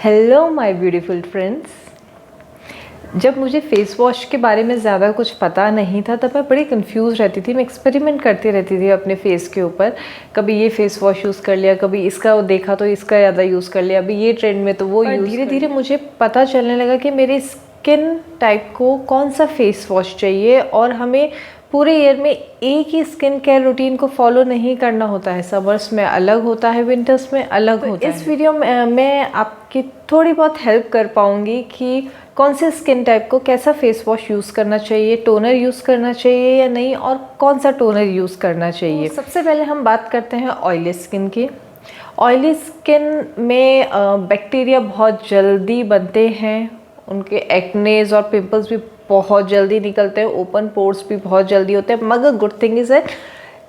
Hello my beautiful friends. जब मुझे face wash के बारे में ज़्यादा कुछ पता नहीं था तब मैं बड़ी कंफ्यूज रहती थी। मैं एक्सपेरिमेंट करती रहती थी अपने फेस के ऊपर। कभी ये फ़ेस वॉश यूज़ कर लिया, कभी इसका देखा तो इसका ज़्यादा यूज़ कर लिया, अभी ये ट्रेंड में तो वो यूज़। धीरे धीरे मुझे पता चलने लगा कि मेरे स्किन टाइप को कौन सा फ़ेस वॉश चाहिए और हमें पूरे ईयर में एक ही स्किन केयर रूटीन को फॉलो नहीं करना होता है। समर्स में अलग होता है, विंटर्स में अलग होता है। इस वीडियो में मैं आपकी थोड़ी बहुत हेल्प कर पाऊँगी कि कौन से स्किन टाइप को कैसा फेस वॉश यूज़ करना चाहिए, टोनर यूज़ करना चाहिए या नहीं, और कौन सा टोनर यूज़ करना चाहिए। तो सबसे पहले हम बात करते हैं ऑयली स्किन की। ऑयली स्किन में बैक्टीरिया बहुत जल्दी बनते हैं, उनके एक्नेज और पिंपल्स भी बहुत जल्दी निकलते हैं, ओपन पोर्स भी बहुत जल्दी होते हैं। मगर गुड थिंग इज़ है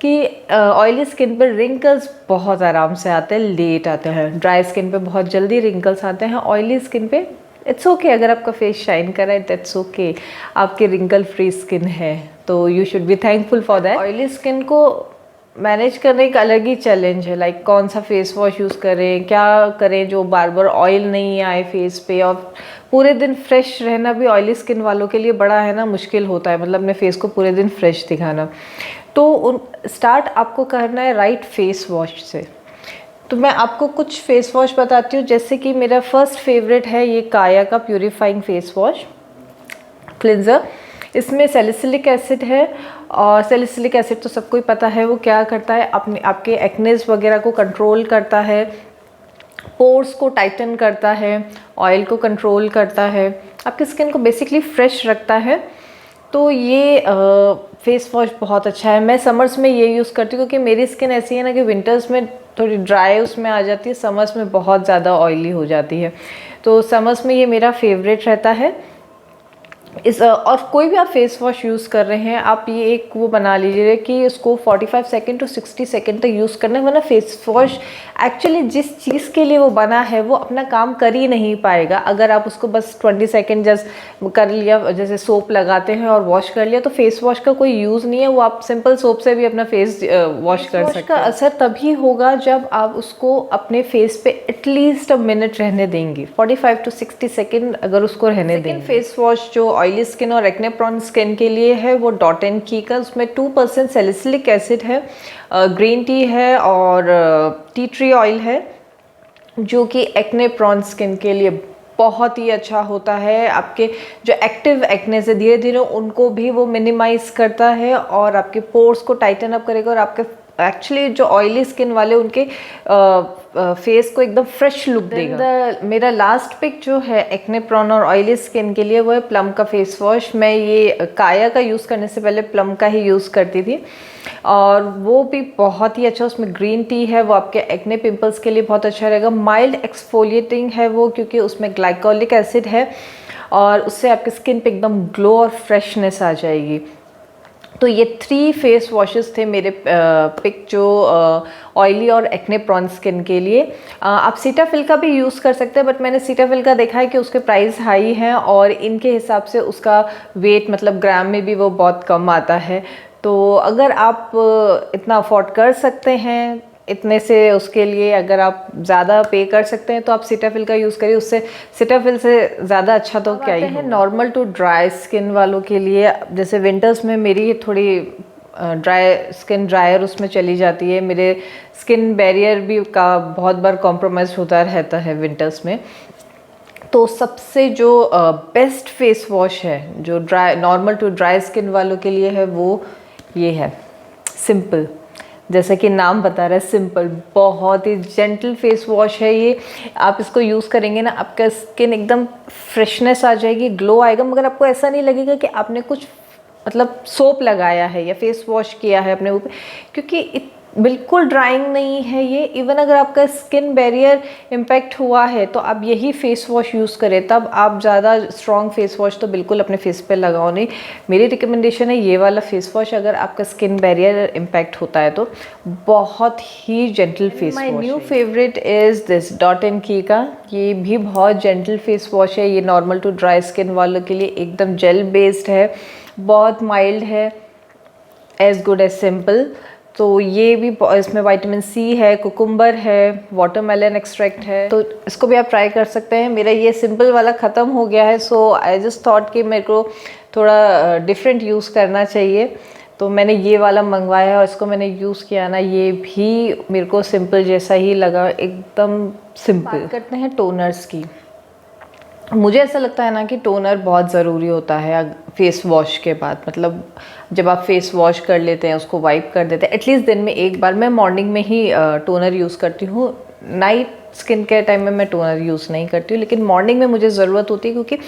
कि ऑयली स्किन पर रिंकल्स बहुत आराम से आते हैं, लेट आते हैं। ड्राई स्किन पे बहुत जल्दी रिंकल्स आते हैं, ऑयली स्किन पे इट्स ओके। अगर आपका फेस शाइन कर रहा है इट्स ओके, आपकी रिंकल फ्री स्किन है तो you should be thankful for that. Oily skin को मैनेज करने एक अलग ही चैलेंज है। लाइक कौन सा फेस वॉश यूज़ करें, क्या करें जो बार बार ऑयल नहीं आए फेस पे, और पूरे दिन फ्रेश रहना भी ऑयली स्किन वालों के लिए बड़ा है ना मुश्किल होता है। मतलब अपने फेस को पूरे दिन फ्रेश दिखाना। तो स्टार्ट आपको करना है राइट फेस वॉश से। तो मैं आपको कुछ फेस वॉश बताती हूँ। जैसे कि मेरा फर्स्ट फेवरेट है ये काया का प्यूरिफाइंग फेस वॉश क्लिंजर। इसमें सैलिसिलिक एसिड है, और सैलिसिलिक एसिड तो सबको ही पता है वो क्या करता है, अपने आपके एक्नेस वगैरह को कंट्रोल करता है, पोर्स को टाइटन करता है, ऑयल को कंट्रोल करता है, आपकी स्किन को बेसिकली फ्रेश रखता है। तो ये फेस वॉश बहुत अच्छा है। मैं समर्स में ये यूज़ करती हूँ क्योंकि मेरी स्किन ऐसी है ना कि विंटर्स में थोड़ी ड्राई उसमें आ जाती है, समर्स में बहुत ज़्यादा ऑयली हो जाती है। तो समर्स में ये मेरा फेवरेट रहता है। और कोई भी आप फेस वॉश यूज़ कर रहे हैं, आप ये एक वो बना लीजिए कि उसको 45 सेकेंड टू 60 सेकेंड तक यूज़ करना है, वरना फेस वॉश एक्चुअली जिस चीज़ के लिए वो बना है वो अपना काम कर ही नहीं पाएगा। अगर आप उसको बस 20 सेकेंड जस्ट कर लिया, जैसे सोप लगाते हैं और वॉश कर लिया, तो फेस वॉश का कोई यूज़ नहीं है। वो आप सिंपल सोप से भी अपना फेस वॉश कर सकते हैं। उसका असर तभी होगा जब आप उसको अपने फेस पे एटलीस्ट मिनट रहने देंगी। 45 टू 60 सेकेंड अगर उसको रहने देंगे। फेस वॉश जो ऑयली स्किन और एक्ने प्रोन स्किन के लिए है वो डॉट एंड की का। उसमें 2% सैलिसिलिक एसिड है, ग्रीन टी है और टी ट्री ऑयल है, जो कि एक्ने प्रोन स्किन के लिए बहुत ही अच्छा होता है। आपके जो एक्टिव एक्ने से धीरे धीरे उनको भी वो मिनिमाइज करता है और आपके पोर्स को टाइटन अप करेगा, और आपके एक्चुअली जो ऑयली स्किन वाले उनके फेस को एकदम फ्रेश लुक देगा। मेरा लास्ट पिक जो है एक्ने प्रोन और ऑयली स्किन के लिए वो है प्लम का फेस वॉश। मैं ये काया का यूज़ करने से पहले प्लम का ही यूज़ करती थी, और वो भी बहुत ही अच्छा। उसमें ग्रीन टी है, वो आपके एक्ने पिंपल्स के लिए बहुत अच्छा रहेगा। माइल्ड एक्सफोलिएटिंग है वो, क्योंकि उसमें ग्लाइकोलिक एसिड है और उससे आपकी स्किन पे एकदम ग्लो और फ्रेशनेस आ जाएगी। तो ये 3 फेस वॉशेस थे मेरे पिक जो ऑयली और एक्ने प्रॉन स्किन के लिए। आप सीटाफिल का भी यूज़ कर सकते हैं, बट मैंने सीटाफिल का देखा है कि उसके प्राइस हाई हैं और इनके हिसाब से उसका वेट मतलब ग्राम में भी वो बहुत कम आता है। तो अगर आप इतना अफोर्ड कर सकते हैं इतने से, उसके लिए अगर आप ज़्यादा पे कर सकते हैं तो आप सीटाफिल का यूज़ करिए। उससे सीटाफिल से ज़्यादा अच्छा तो क्या ही है। नॉर्मल टू ड्राई स्किन वालों के लिए, जैसे विंटर्स में मेरी थोड़ी ड्राई स्किन ड्रायर उसमें चली जाती है, मेरे स्किन बैरियर भी का बहुत बार कॉम्प्रोमाइज होता रहता है विंटर्स में। तो सबसे जो बेस्ट फेस वॉश है जो नॉर्मल टू ड्राई स्किन वालों के लिए है वो ये है सिंपल। जैसा कि नाम बता रहा है सिंपल, बहुत ही जेंटल फेस वॉश है ये। आप इसको यूज़ करेंगे ना, आपका स्किन एकदम फ्रेशनेस आ जाएगी, ग्लो आएगा, मगर आपको ऐसा नहीं लगेगा कि आपने कुछ मतलब सोप लगाया है या फेस वॉश किया है अपने ऊपर, क्योंकि बिल्कुल ड्राइंग नहीं है ये। इवन अगर आपका स्किन बैरियर इम्पैक्ट हुआ है तो आप यही फेस वॉश यूज़ करें, तब आप ज़्यादा स्ट्रॉन्ग फेस वॉश तो बिल्कुल अपने फेस पे लगाओ नहीं। मेरी रिकमेंडेशन है ये वाला फेस वॉश अगर आपका स्किन बैरियर इम्पैक्ट होता है तो। बहुत ही gentle face wash. My new favourite is this Dot and Key का। ये भी बहुत जेंटल फेस वॉश है। ये नॉर्मल टू ड्राई स्किन वालों के लिए एकदम जेल बेस्ड है, बहुत माइल्ड है, एज गुड एज सिंपल। तो ये भी इसमें विटामिन सी है, कुकुम्बर है, वाटरमेलन एक्सट्रैक्ट है, तो इसको भी आप ट्राई कर सकते हैं। मेरा ये सिंपल वाला ख़त्म हो गया है, सो आई जस्ट थॉट कि मेरे को थोड़ा डिफरेंट यूज़ करना चाहिए, तो मैंने ये वाला मंगवाया है और इसको मैंने यूज़ किया ना, ये भी मेरे को सिंपल जैसा ही लगा, एकदम सिंपल। बात करते हैं टोनर्स की। मुझे ऐसा लगता है ना कि टोनर बहुत ज़रूरी होता है फेस वॉश के बाद। मतलब जब आप फेस वॉश कर लेते हैं, उसको वाइप कर देते हैं एटलीस्ट दिन में एक बार। मैं मॉर्निंग में ही टोनर यूज़ करती हूँ, नाइट स्किन केयर टाइम में मैं टोनर यूज़ नहीं करती हूँ, लेकिन मॉर्निंग में मुझे ज़रूरत होती है, क्योंकि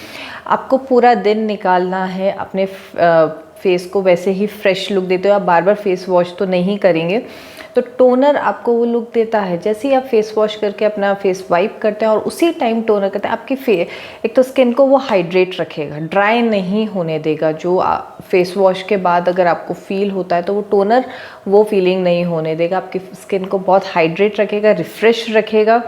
आपको पूरा दिन निकालना है, अपने फेस को वैसे ही फ्रेश लुक देते हो, आप बार बार फेस वॉश तो नहीं करेंगे, तो टोनर आपको वो लुक देता है। जैसे ही आप फेस वॉश करके अपना फेस वाइप करते हैं और उसी टाइम टोनर करते हैं, आपकी एक तो स्किन को वो हाइड्रेट रखेगा, ड्राई नहीं होने देगा। जो फेस वॉश के बाद अगर आपको फील होता है तो वो टोनर वो फीलिंग नहीं होने देगा, आपकी स्किन को बहुत हाइड्रेट रखेगा, रिफ्रेश रखेगा।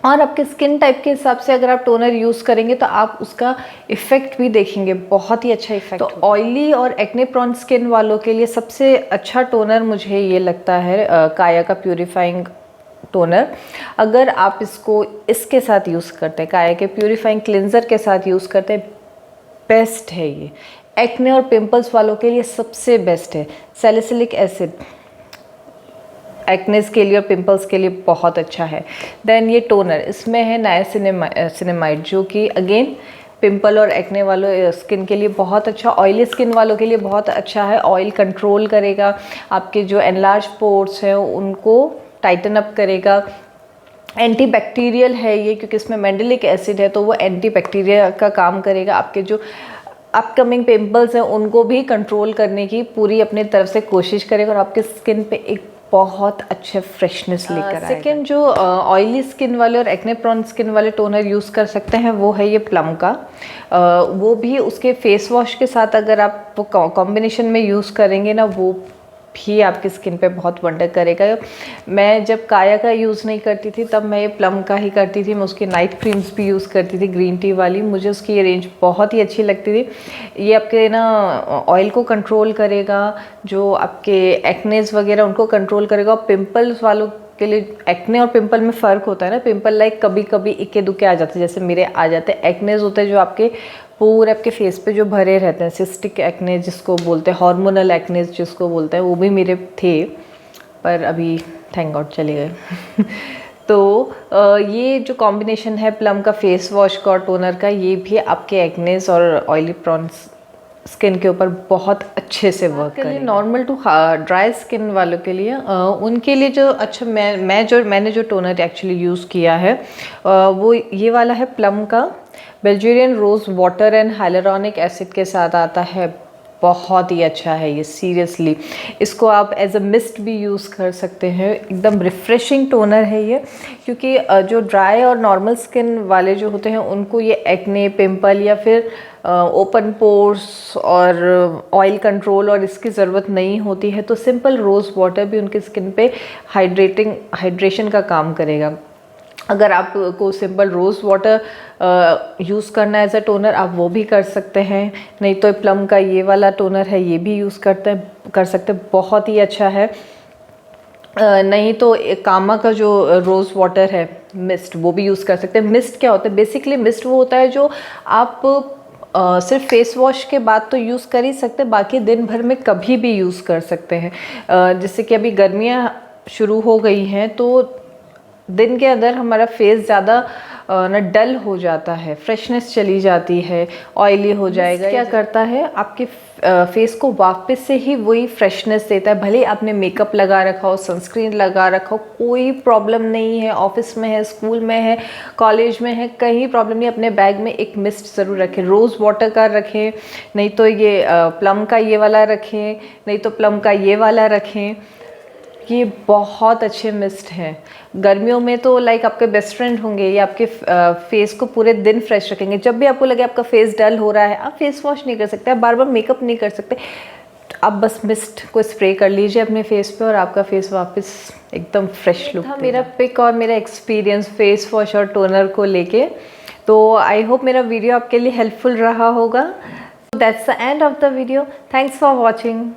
और आपके स्किन टाइप के हिसाब से अगर आप टोनर यूज़ करेंगे तो आप उसका इफ़ेक्ट भी देखेंगे, बहुत ही अच्छा इफ़ेक्ट। तो ऑयली और एक्ने प्रोन स्किन वालों के लिए सबसे अच्छा टोनर मुझे ये लगता है काया का प्यूरिफाइंग टोनर। अगर आप इसको इसके साथ यूज़ करते हैं, काया के प्यूरिफाइंग क्लिनज़र के साथ यूज़ करते हैं, बेस्ट है ये। एक्ने और पिंपल्स वालों के लिए सबसे बेस्ट है। सैलिसिलिक एसिड एक्नेस के लिए और पिंपल्स के लिए बहुत अच्छा है। देन ये टोनर, इसमें है नायासिनामाइड, जो कि अगेन पिंपल और एक्ने वालों स्किन के लिए बहुत अच्छा, ऑयली स्किन वालों के लिए बहुत अच्छा है। ऑयल कंट्रोल करेगा, आपके जो एनलार्ज पोर्स हैं उनको टाइटन अप करेगा। एंटी बैक्टीरियल है ये, क्योंकि इसमें मैंडेलिक एसिड है, तो वो एंटी बैक्टीरिया का काम करेगा। आपके जो अपकमिंग पिंपल्स हैं उनको भी कंट्रोल करने की पूरी अपनी तरफ से कोशिश करेगा और आपके स्किन पे एक बहुत अच्छे फ्रेशनेस लेकर आएगा। सेकेंड जो ऑयली स्किन वाले और एक्ने प्रोन स्किन वाले टोनर यूज़ कर सकते हैं वो है ये प्लम का। वो भी उसके फेस वॉश के साथ अगर आप वो कॉम्बिनेशन में यूज़ करेंगे ना, वो भी आपकी स्किन पे बहुत वंडर करेगा। मैं जब काया का यूज़ नहीं करती थी तब मैं ये प्लम का ही करती थी। मैं उसकी नाइट क्रीम्स भी यूज़ करती थी, ग्रीन टी वाली। मुझे उसकी ये रेंज बहुत ही अच्छी लगती थी। ये आपके ना ऑयल को कंट्रोल करेगा, जो आपके एक्नेस वगैरह उनको कंट्रोल करेगा। और पिंपल्स वालों के लिए, एक्ने और पिंपल में फ़र्क होता है ना। पिंपल लाइक कभी कभी इक्के दुक्के आ जाते हैं, जैसे मेरे आ जाते हैं। एक्नेस होते हैं जो आपके पूरे आपके फेस पे जो भरे रहते हैं, सिस्टिक एक्ने जिसको बोलते हैं, हार्मोनल एक्नेस जिसको बोलते हैं, वो भी मेरे थे, पर अभी थैंक गॉड चले गए। तो ये जो कॉम्बिनेशन है प्लम का फेस वॉश का और टोनर का, ये भी आपके एक्नेस और ऑयली प्रॉन्स स्किन के ऊपर बहुत अच्छे से वर्क करेगा। नॉर्मल टू ड्राई स्किन वालों के लिए उनके लिए जो अच्छा मैंने जो टोनर एक्चुअली यूज़ किया है वो ये वाला है प्लम का। Belgian rose water and hyaluronic acid के साथ आता है, बहुत ही अच्छा है ये सीरियसली। इसको आप एज अ मिस्ट भी यूज़ कर सकते हैं, एकदम रिफ़्रेशिंग टोनर है ये। क्योंकि जो ड्राई और नॉर्मल स्किन वाले जो होते हैं उनको ये एक्ने, पिंपल या फिर ओपन पोर्स और ऑयल कंट्रोल और इसकी ज़रूरत नहीं होती है, तो सिंपल रोज़ वाटर भी उनकी स्किन पे हाइड्रेशन का काम करेगा। अगर आपको सिंपल रोज़ वाटर यूज़ करना है एज अ टोनर, आप वो भी कर सकते हैं। नहीं तो प्लम का ये वाला टोनर है, ये भी यूज़ कर सकते हैं, बहुत ही अच्छा है। नहीं तो कामा का जो रोज़ वाटर है मिस्ट, वो भी यूज़ कर सकते हैं। मिस्ट क्या होता है? बेसिकली मिस्ट वो होता है जो आप सिर्फ फेस वॉश के बाद तो यूज़ कर ही सकते हैं, बाकी दिन भर में कभी भी यूज़ कर सकते हैं। जैसे कि अभी गर्मियाँ शुरू हो गई हैं, तो दिन के अंदर हमारा फेस ज़्यादा ना डल हो जाता है, फ्रेशनेस चली जाती है, ऑयली हो जाएगा। क्या करता है, आपके फेस को वापस से ही वही फ्रेशनेस देता है। भले आपने मेकअप लगा रखा हो, सनस्क्रीन लगा रखा हो, कोई प्रॉब्लम नहीं है। ऑफिस में है, स्कूल में है, कॉलेज में है, कहीं प्रॉब्लम नहीं। अपने बैग में एक मिस्ट ज़रूर रखें, रोज़ वाटर का रखें, नहीं तो ये प्लम का ये वाला रखें, नहीं तो प्लम का ये वाला रखें। ये बहुत अच्छे मिस्ट हैं। गर्मियों में तो लाइक आपके बेस्ट फ्रेंड होंगे, ये आपके फेस को पूरे दिन फ्रेश रखेंगे। जब भी आपको लगे आपका फेस डल हो रहा है, आप फेस वॉश नहीं कर सकते, आप बार बार मेकअप नहीं कर सकते, आप बस मिस्ट को स्प्रे कर लीजिए अपने फेस पे और आपका फेस वापस एकदम फ्रेश लुक था। मेरा पिक और मेरा एक्सपीरियंस फेस वॉश और टोनर को लेके। तो आई होप मेरा वीडियो आपके लिए हेल्पफुल रहा होगा। That's the end of the video. Thanks for watching.